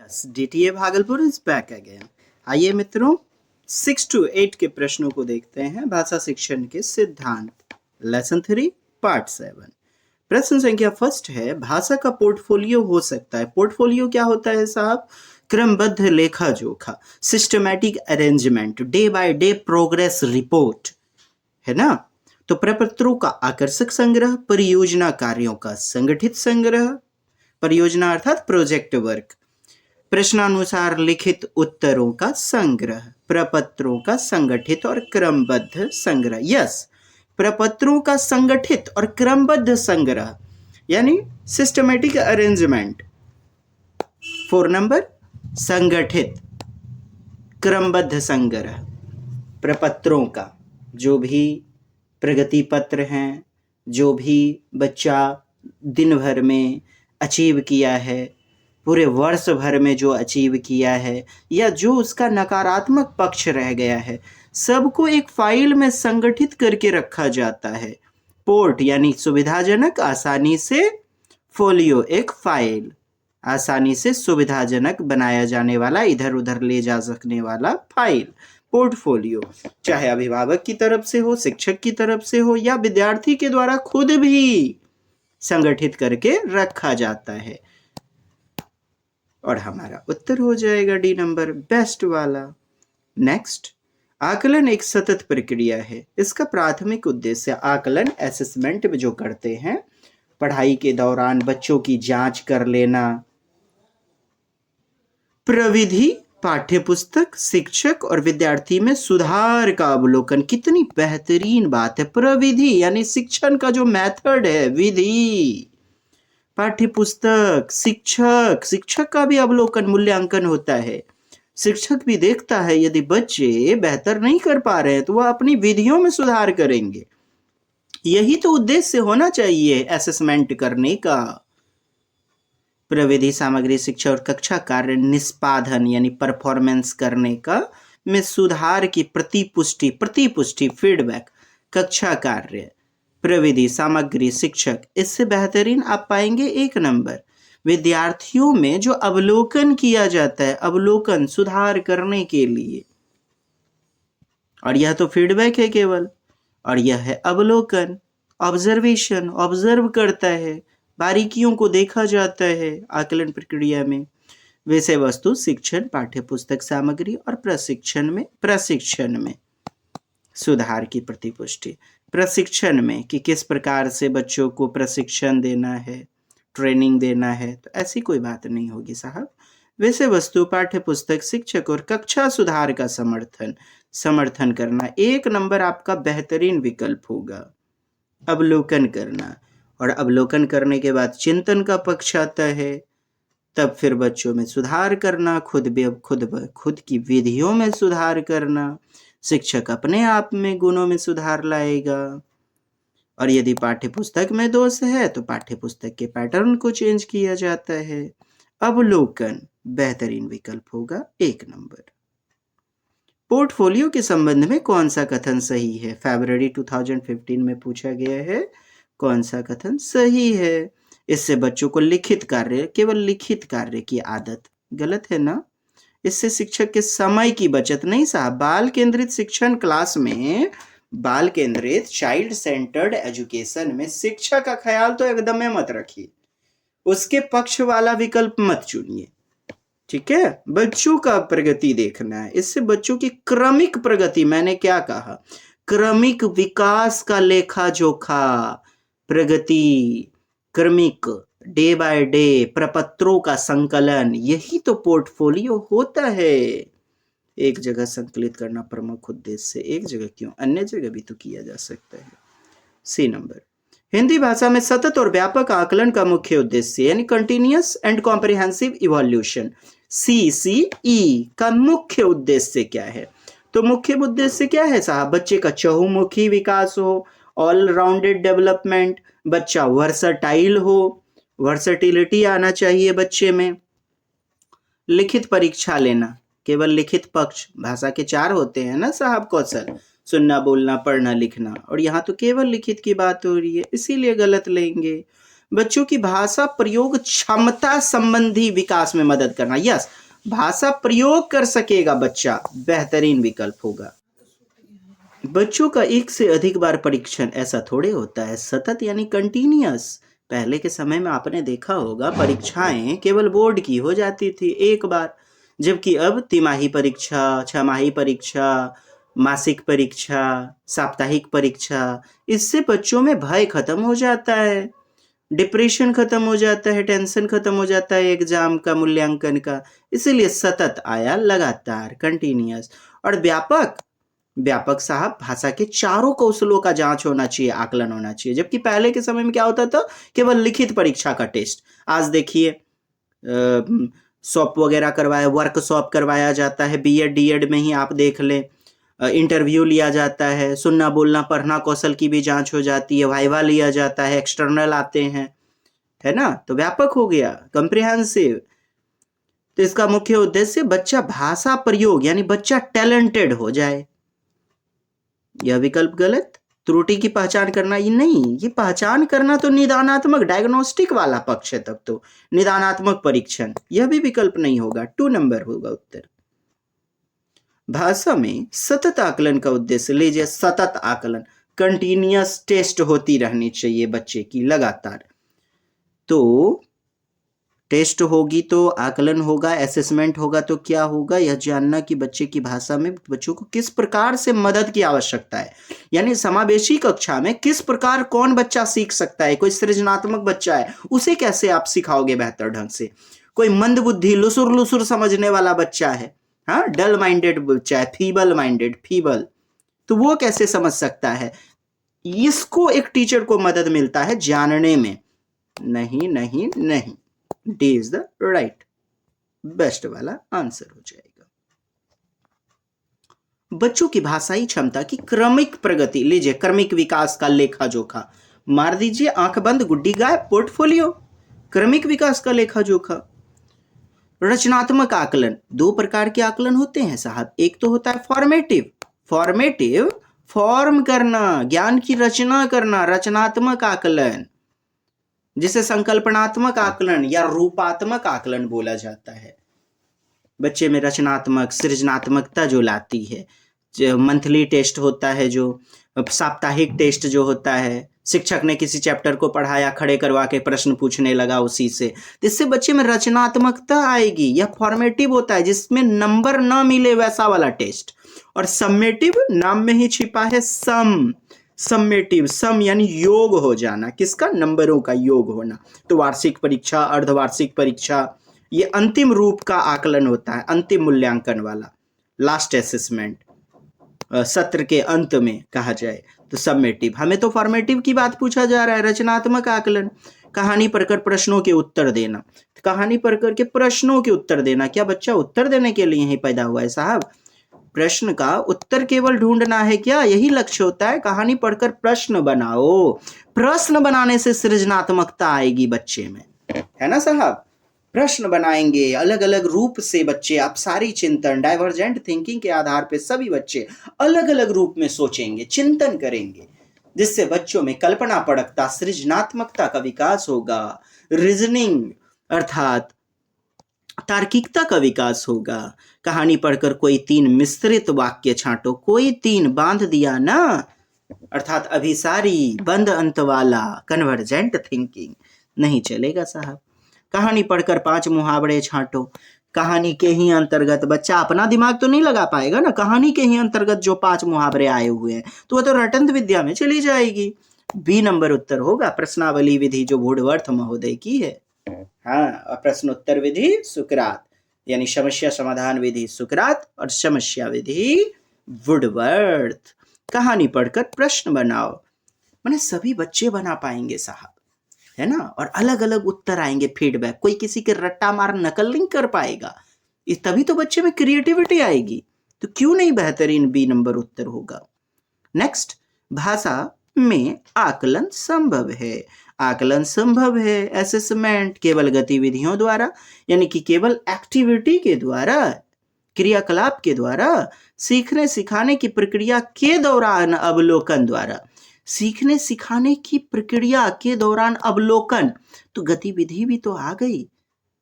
DTA Bhagalpur is back again. आइए मित्रों 6 to 8 के प्रश्नों को देखते हैं। भाषा शिक्षण के सिद्धांत लेसन 3 पार्ट 7। प्रश्न संख्या फर्स्ट है, भाषा का पोर्टफोलियो हो सकता है। पोर्टफोलियो क्या होता है साहब? क्रमबद्ध लेखा जोखा, systematic arrangement, day by day progress report, है ना। तो प्रपत्रों का आकर्षक संग्रह, परियोजना कार्यों का संगठित संग्रह, परियोजना अर्थात प्रोजेक्ट वर्क, प्रश्नानुसार लिखित उत्तरों का संग्रह, प्रपत्रों का संगठित और क्रमबद्ध संग्रह। यस, प्रपत्रों का संगठित और क्रमबद्ध संग्रह यानी सिस्टमैटिक अरेंजमेंट। 4 नंबर, संगठित क्रमबद्ध संग्रह। प्रपत्रों का जो भी प्रगति पत्र हैं, जो भी बच्चा दिन भर में अचीव किया है, पूरे वर्ष भर में जो अचीव किया है, या जो उसका नकारात्मक पक्ष रह गया है, सबको एक फाइल में संगठित करके रखा जाता है। पोर्ट यानी सुविधाजनक, आसानी से, फोलियो एक फाइल, आसानी से सुविधाजनक बनाया जाने वाला, इधर उधर ले जा सकने वाला फाइल, पोर्टफोलियो। चाहे अभिभावक की तरफ से हो, शिक्षक की तरफ से हो, या विद्यार्थी के द्वारा खुद भी संगठित करके रखा जाता है। और हमारा उत्तर हो जाएगा डी नंबर, बेस्ट वाला। नेक्स्ट, आकलन एक सतत प्रक्रिया है। इसका प्राथमिक उद्देश्य आकलन, असेसमेंट में जो करते हैं, पढ़ाई के दौरान बच्चों की जांच कर लेना। प्रविधि, पाठ्यपुस्तक, शिक्षक और विद्यार्थी में सुधार का अवलोकन। कितनी बेहतरीन बात है। प्रविधि यानी शिक्षण का जो मेथड है, विधि, पाठ्यपुस्तक, शिक्षक का भी अवलोकन, मूल्यांकन होता है। शिक्षक भी देखता है यदि बच्चे बेहतर नहीं कर पा रहे हैं तो वह अपनी विधियों में सुधार करेंगे। यही तो उद्देश्य होना चाहिए असेसमेंट करने का। प्रविधि, सामग्री, शिक्षा और कक्षा कार्य निष्पादन यानी परफॉर्मेंस करने का में सुधार की प्रतिपुष्टि फीडबैक। कक्षा कार्य, प्रविधि, सामग्री, शिक्षक, इससे बेहतरीन आप पाएंगे 1 नंबर। विद्यार्थियों में जो अवलोकन किया जाता है, अवलोकन सुधार करने के लिए, और यह तो फीडबैक है केवल, और यह है अवलोकन, ऑब्जर्वेशन, ऑब्जर्व करता है, बारीकियों को देखा जाता है आकलन प्रक्रिया में। विषय वस्तु, शिक्षण, पाठ्यपुस्तक सामग्री और प्रशिक्षण में सुधार की प्रतिपुष्टि। प्रशिक्षण में कि किस प्रकार से बच्चों को प्रशिक्षण देना है, ट्रेनिंग देना है, तो ऐसी कोई बात नहीं होगी साहब। विषय वस्तु, पाठ्यपुस्तक, शिक्षक और कक्षा सुधार का समर्थन करना 1 नंबर आपका बेहतरीन विकल्प होगा। अवलोकन करना, और अवलोकन करने के बाद चिंतन का पक्ष आता है, तब फिर बच्चों में सुधार करना, खुद की विधियों में सुधार करना। शिक्षक अपने आप में गुणों में सुधार लाएगा, और यदि पाठ्यपुस्तक में दोष है तो पाठ्यपुस्तक के पैटर्न को चेंज किया जाता है। अवलोकन बेहतरीन विकल्प होगा 1 नंबर। पोर्टफोलियो के संबंध में कौन सा कथन सही है? फरवरी 2015 में पूछा गया है, कौन सा कथन सही है? इससे बच्चों को केवल लिखित कार्य की आदत, गलत है ना। इससे शिक्षक के समय की बचत नहीं साहब। बाल केंद्रित शिक्षण क्लास में, बाल केंद्रित चाइल्ड सेंटर्ड एजुकेशन में शिक्षा का ख्याल तो एकदम में मत रखिए, उसके पक्ष वाला विकल्प मत चुनिए, ठीक है। बच्चों का प्रगति देखना है। इससे बच्चों की क्रमिक प्रगति, मैंने क्या कहा, क्रमिक विकास का लेखा जोखा, प्रगति, क्रमिक, डे बाय डे, प्रपत्रों का संकलन, यही तो पोर्टफोलियो होता है। एक जगह संकलित करना प्रमुख उद्देश्य, एक जगह क्यों, अन्य जगह भी तो किया जा सकता है। सी नंबर, हिंदी भाषा में सतत और व्यापक आकलन का मुख्य उद्देश्य यानी continuous and comprehensive evolution, CCE का मुख्य उद्देश्य क्या है? तो मुख्य उद्देश्य क्या है साहब? बच्चे का चहुमुखी विकास हो, ऑल राउंडेड डेवलपमेंट, बच्चा वर्सटाइल हो, वर्सटिलिटी आना चाहिए बच्चे में। लिखित परीक्षा लेना, केवल लिखित पक्ष, भाषा के 4 होते हैं ना साहब कौशल, सुनना, बोलना, पढ़ना, लिखना, और यहाँ तो केवल लिखित की बात हो रही है, इसीलिए गलत लेंगे। बच्चों की भाषा प्रयोग क्षमता संबंधी विकास में मदद करना। यस, भाषा प्रयोग कर सकेगा बच्चा, बेहतरीन विकल्प होगा। बच्चों का एक से अधिक बार परीक्षण ऐसा थोड़े होता है, सतत यानी कंटिन्यूअस। पहले के समय में आपने देखा होगा परीक्षाएं केवल बोर्ड की हो जाती थी एक बार, जबकि अब तिमाही परीक्षा, छमाही परीक्षा, मासिक परीक्षा, साप्ताहिक परीक्षा, इससे बच्चों में भय खत्म हो जाता है, डिप्रेशन खत्म हो जाता है, टेंशन खत्म हो जाता है एग्जाम का, मूल्यांकन का। इसीलिए सतत आया, लगातार, कंटिन्यूअस। और व्यापक, व्यापक साहब भाषा के चारों कौशलों का जांच होना चाहिए, आकलन होना चाहिए। जबकि पहले के समय में क्या होता था, केवल लिखित परीक्षा का टेस्ट। आज देखिए शॉप वगैरह करवाया, वर्कशॉप करवाया जाता है, बीएड डीएड में ही आप देख लें, इंटरव्यू लिया जाता है, सुनना बोलना पढ़ना कौशल की भी जांच हो जाती है, वाइवा लिया जाता है, एक्सटर्नल आते हैं, है ना। तो व्यापक हो गया, कंप्रिहेंसिव। तो इसका मुख्य उद्देश्य बच्चा भाषा प्रयोग यानी बच्चा टैलेंटेड हो जाए। यह विकल्प गलत। त्रुटि की पहचान करना, ये नहीं, ये पहचान करना तो निदानात्मक डायग्नोस्टिक वाला पक्ष है, तब तो निदानात्मक परीक्षण, यह भी विकल्प नहीं होगा, 2 नंबर होगा उत्तर। भाषा में सतत आकलन का उद्देश्य, लीजिए सतत आकलन, कंटिन्यूअस टेस्ट होती रहनी चाहिए बच्चे की लगातार। तो टेस्ट होगी तो आकलन होगा, असेसमेंट होगा तो क्या होगा, यह जानना कि बच्चे की भाषा में बच्चों को किस प्रकार से मदद की आवश्यकता है, यानी समावेशी कक्षा में किस प्रकार कौन बच्चा सीख सकता है। कोई सृजनात्मक बच्चा है, उसे कैसे आप सिखाओगे बेहतर ढंग से। कोई मंदबुद्धि, लुसुर लुसुर समझने वाला बच्चा है, हाँ, डल माइंडेड बच्चा है, फीबल माइंडेड, फीबल, तो वो कैसे समझ सकता है। इसको एक टीचर को मदद मिलता है जानने में। नहीं नहीं नहीं, D is the right, best वाला आंसर हो जाएगा। बच्चों की भाषाई क्षमता की क्रमिक प्रगति, लीजिए क्रमिक विकास का लेखा जोखा, मार दीजिए आंख बंद गुड्डी गाय, पोर्टफोलियो, क्रमिक विकास का लेखा जोखा। रचनात्मक आकलन, 2 प्रकार के आकलन होते हैं साहब, एक तो होता है फॉर्मेटिव, फॉर्मेटिव फॉर्म करना, ज्ञान की रचना करना, रचनात्मक आकलन, जिसे संकल्पनात्मक आकलन या रूपात्मक आकलन बोला जाता है। बच्चे में रचनात्मक सृजनात्मकता जो लाती है, जो मंथली टेस्ट होता है, जो साप्ताहिक टेस्ट जो होता है, शिक्षक ने किसी चैप्टर को पढ़ाया, खड़े करवा के प्रश्न पूछने लगा उसी से, तो इससे बच्चे में रचनात्मकता आएगी। यह फॉर्मेटिव होता है जिसमें नंबर ना मिले, वैसा वाला टेस्ट। और सम्मेटिव नाम में ही छिपा है, सम, सम्मेटिव, सम यानी योग हो जाना, किसका, नंबरों का योग होना। तो वार्षिक परीक्षा, अर्धवार्षिक परीक्षा, ये अंतिम रूप का आकलन होता है, अंतिम मूल्यांकन वाला, लास्ट असेसमेंट, सत्र के अंत में कहा जाए तो सम्मेटिव। हमें तो फॉर्मेटिव की बात पूछा जा रहा है, रचनात्मक आकलन, कहानी पढ़कर प्रश्नों के उत्तर देना, कहानी पढ़कर के प्रश्नों के उत्तर देना। क्या बच्चा उत्तर देने के लिए ही पैदा हुआ है साहब? प्रश्न का उत्तर केवल ढूंढना है क्या, यही लक्ष्य होता है। कहानी पढ़कर प्रश्न बनाओ, प्रश्न बनाने से सृजनात्मकता आएगी बच्चे में, है ना साहब। प्रश्न बनाएंगे अलग अलग रूप से बच्चे, आप सारी चिंतन, डाइवर्जेंट थिंकिंग के आधार पे सभी बच्चे अलग अलग रूप में सोचेंगे, चिंतन करेंगे, जिससे बच्चों में कल्पना पड़कता, सृजनात्मकता का विकास होगा, रीजनिंग अर्थात तार्किकता का विकास होगा। कहानी पढ़कर कोई 3 मिश्रित वाक्य छांटो, कोई 3 बांध दिया ना, अर्थात अभिसारी, बंद अंत वाला, कन्वर्जेंट थिंकिंग नहीं चलेगा साहब। कहानी पढ़कर 5 मुहावरे छांटो, कहानी के ही अंतर्गत, बच्चा अपना दिमाग तो नहीं लगा पाएगा ना, कहानी के ही अंतर्गत जो 5 मुहावरे आए हुए हैं तो वह तो रटंत विद्या में चली जाएगी। बी नंबर उत्तर होगा, प्रश्नावली विधि जो वुडवर्थ महोदय की है। हाँ, प्रश्नोत्तर विधि सुकरात, यानी समस्या समाधान विधि सुकरात और समस्या विधि वुडवर्थ। कहानी पढ़कर प्रश्न बनाओ, माने सभी बच्चे बना पाएंगे साहब, है ना। और अलग अलग उत्तर आएंगे, फीडबैक, कोई किसी के रट्टा मार नकल नहीं कर पाएगा, तभी तो बच्चे में क्रिएटिविटी आएगी। तो क्यों नहीं बेहतरीन बी नंबर उत्तर होगा। नेक्स्ट, भाषा में आकलन संभव है। आकलन संभव है, असेसमेंट केवल गतिविधियों द्वारा, यानी कि केवल एक्टिविटी के द्वारा, क्रियाकलाप के द्वारा, सीखने सिखाने की प्रक्रिया के दौरान अवलोकन द्वारा। सीखने सिखाने की प्रक्रिया के दौरान अवलोकन, तो गतिविधि भी तो आ गई,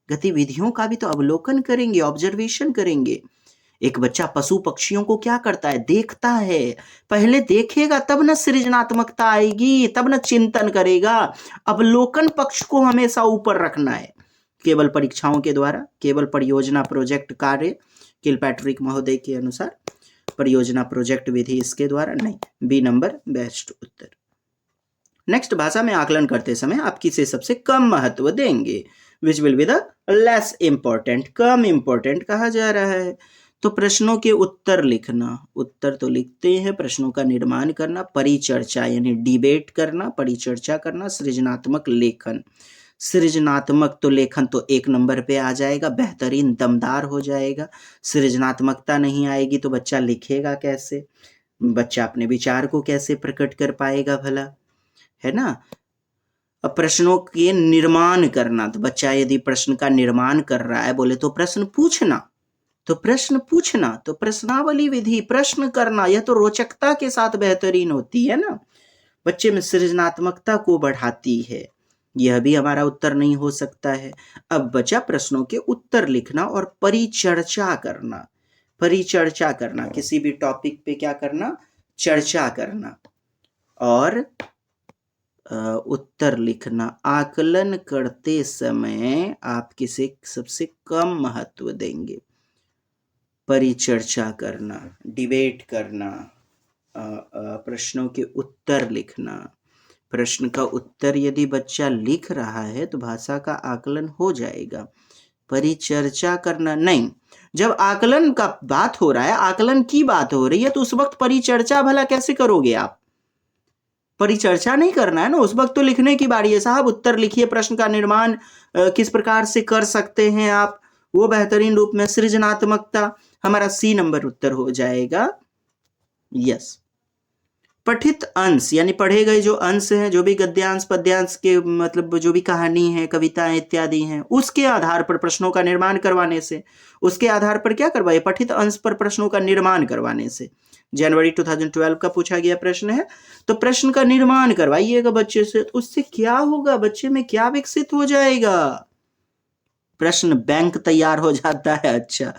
गतिविधियों का भी तो अवलोकन करेंगे, ऑब्जर्वेशन करेंगे। एक बच्चा पशु पक्षियों को क्या करता है, देखता है, पहले देखेगा तब न सृजनात्मकता आएगी, तब न चिंतन करेगा। अवलोकन पक्ष को हमेशा ऊपर रखना है। केवल परीक्षाओं के द्वारा, केवल परियोजना प्रोजेक्ट कार्य किलपैट्रिक महोदय के अनुसार परियोजना प्रोजेक्ट विधि इसके द्वारा नहीं, बी नंबर बेस्ट उत्तर। नेक्स्ट, भाषा में आकलन करते समय आप किसे सबसे कम महत्व देंगे, which will be the less important, come important कहा जा रहा है। तो प्रश्नों के उत्तर लिखना, उत्तर तो लिखते हैं, प्रश्नों का निर्माण करना, परिचर्चा यानी डिबेट करना, परिचर्चा करना, सृजनात्मक लेखन। सृजनात्मक तो लेखन तो 1 नंबर पे आ जाएगा, बेहतरीन दमदार हो जाएगा। सृजनात्मकता नहीं आएगी तो बच्चा लिखेगा कैसे, बच्चा अपने विचार को कैसे प्रकट कर पाएगा भला, है ना। अब प्रश्नों के निर्माण करना, तो बच्चा यदि प्रश्न का निर्माण कर रहा है, बोले तो प्रश्न पूछना, तो प्रश्न पूछना, तो प्रश्नावली विधि, प्रश्न करना, यह तो रोचकता के साथ बेहतरीन होती है ना, बच्चे में सृजनात्मकता को बढ़ाती है। यह भी हमारा उत्तर नहीं हो सकता है। अब बचा प्रश्नों के उत्तर लिखना और परिचर्चा करना। परिचर्चा करना, किसी भी टॉपिक पे क्या करना, चर्चा करना और उत्तर लिखना। आकलन करते समय आप किसे सबसे कम महत्व देंगे, परिचर्चा करना, डिबेट करना, प्रश्नों के उत्तर लिखना। प्रश्न का उत्तर यदि बच्चा लिख रहा है तो भाषा का आकलन हो जाएगा। परिचर्चा करना नहीं, जब आकलन का बात हो रहा है, आकलन की बात हो रही है, तो उस वक्त परिचर्चा भला कैसे करोगे आप, परिचर्चा नहीं करना है ना, उस वक्त तो लिखने की बारी है। साहब उत्तर लिखिए, प्रश्न का निर्माण किस प्रकार से कर सकते हैं आप, वो बेहतरीन रूप में, सृजनात्मकता, हमारा सी नंबर उत्तर हो जाएगा। यस, पठित अंश यानी पढ़े गए जो अंश हैं, जो भी गद्यांश पद्यांश के मतलब जो भी कहानी है, कविताएं इत्यादि हैं, उसके आधार पर प्रश्नों का निर्माण करवाने से, उसके आधार पर क्या करवाइए, पठित अंश पर प्रश्नों का निर्माण करवाने से। जनवरी 2012 का पूछा गया प्रश्न है, तो प्रश्न का निर्माण करवाइएगा बच्चे से, उससे क्या होगा, बच्चे में क्या विकसित हो जाएगा, प्रश्न बैंक तैयार हो जाता है। अच्छा,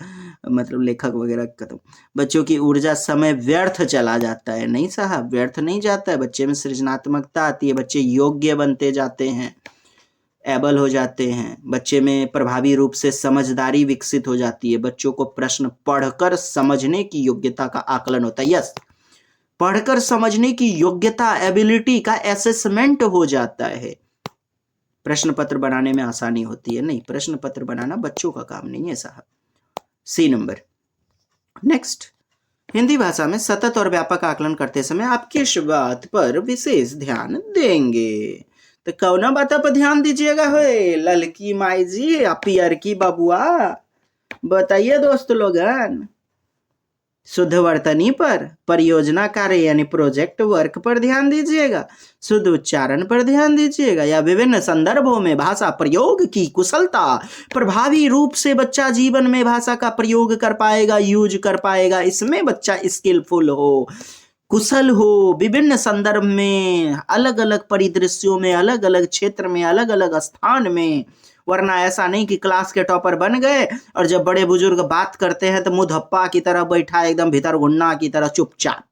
मतलब लेखक वगैरह खत्म, बच्चों की ऊर्जा समय व्यर्थ चला जाता है, नहीं साहब व्यर्थ नहीं जाता है, बच्चे में सृजनात्मकता आती है, बच्चे योग्य बनते जाते हैं, एबल हो जाते हैं, बच्चे में प्रभावी रूप से समझदारी विकसित हो जाती है, बच्चों को प्रश्न पढ़कर समझने की योग्यता का आकलन होता है। यस, पढ़कर समझने की योग्यता, एबिलिटी का असेसमेंट हो जाता है, प्रश्न पत्र बनाने में आसानी होती है। नहीं, प्रश्न पत्र बनाना बच्चों का काम नहीं है साहब, सी नंबर। नेक्स्ट, हिंदी भाषा में सतत और व्यापक आकलन करते समय आप किस बात पर विशेष ध्यान देंगे, तो कौना बात पर ध्यान दीजिएगा, हो ललकी माई जी, पियर की बबुआ, बताइए दोस्त लोगन। शुद्ध वर्तनी पर, परियोजना कार्य यानी प्रोजेक्ट वर्क पर ध्यान दीजिएगा, शुद्ध उच्चारण पर ध्यान दीजिएगा, या विभिन्न संदर्भों में भाषा प्रयोग की कुशलता, प्रभावी रूप से बच्चा जीवन में भाषा का प्रयोग कर पाएगा, यूज कर पाएगा, इसमें बच्चा स्किलफुल हो, कुशल हो, विभिन्न संदर्भ में, अलग अलग परिदृश्यों में, अलग अलग क्षेत्र में, अलग अलग स्थान में। वरना ऐसा नहीं कि क्लास के टॉपर बन गए और जब बड़े बुजुर्ग बात करते हैं तो मुंह धप्पा की तरह बैठा, एकदम भीतर गुन्ना की तरह चुपचाप,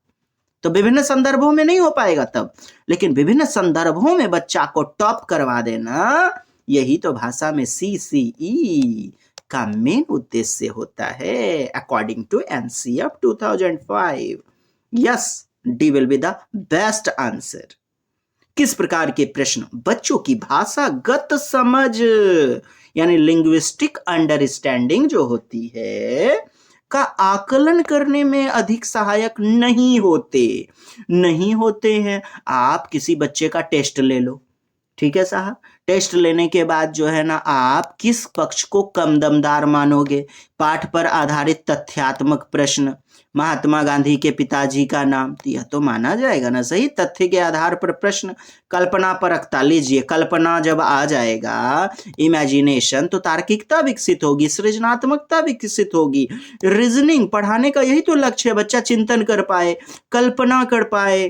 तो विभिन्न संदर्भों में नहीं हो पाएगा तब। लेकिन विभिन्न संदर्भों में बच्चा को टॉप करवा देना, यही तो भाषा में CCE का मेन उद्देश्य होता है, according to NCF 2005। Yes, D will be the best answer. किस प्रकार के प्रश्न बच्चों की भाषागत समझ यानी लिंग्विस्टिक अंडरस्टैंडिंग जो होती है का आकलन करने में अधिक सहायक नहीं होते हैं। आप किसी बच्चे का टेस्ट ले लो, ठीक है साहब, टेस्ट लेने के बाद जो है ना, आप किस पक्ष को कम दमदार मानोगे, पाठ पर आधारित तथ्यात्मक प्रश्न, महात्मा गांधी के पिताजी का नाम, यह तो माना जाएगा ना सही, तथ्य के आधार पर प्रश्न, कल्पना परखता, लीजिए कल्पना जब आ जाएगा, इमेजिनेशन, तो तार्किकता विकसित होगी, सृजनात्मकता विकसित होगी, रीजनिंग, पढ़ाने का यही तो लक्ष्य है, बच्चा चिंतन कर पाए, कल्पना कर पाए,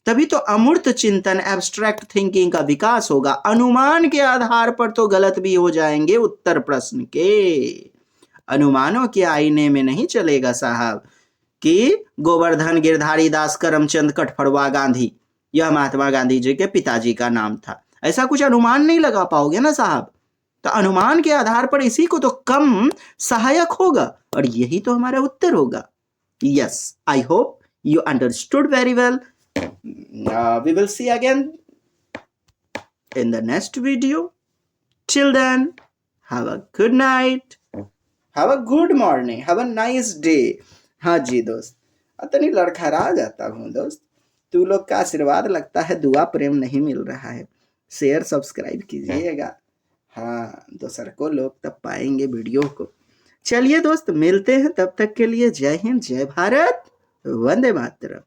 तभी तो अमूर्त चिंतन एब्स्ट्रैक्ट थिंकिंग का विकास होगा। अनुमान के आधार पर तो गलत भी हो जाएंगे उत्तर प्रश्न के। अनुमानों के आईने में नहीं चलेगा साहब कि गोवर्धन गिरधारी दास करमचंद कठफड़वा गांधी, यह महात्मा गांधी जी के पिताजी का नाम था, ऐसा कुछ अनुमान नहीं लगा पाओगे ना साहब। तो अनुमान के आधार पर इसी को तो कम सहायक होगा और यही तो हमारा उत्तर होगा। Yes, I hope you understood very well. We will see again in the next video. Till then, have a good night, have a good morning, have a nice day. हाँ जी दोस्त, इतनी लड़खड़ा जाता हूँ दोस्त, तू लोग का आशीर्वाद लगता है, दुआ प्रेम नहीं मिल रहा है। शेयर सब्सक्राइब कीजिएगा, हाँ दोसर को लोग तब पाएंगे वीडियो को। चलिए दोस्त, मिलते हैं, तब तक के लिए जय हिंद, जय भारत, वंदे मातरम।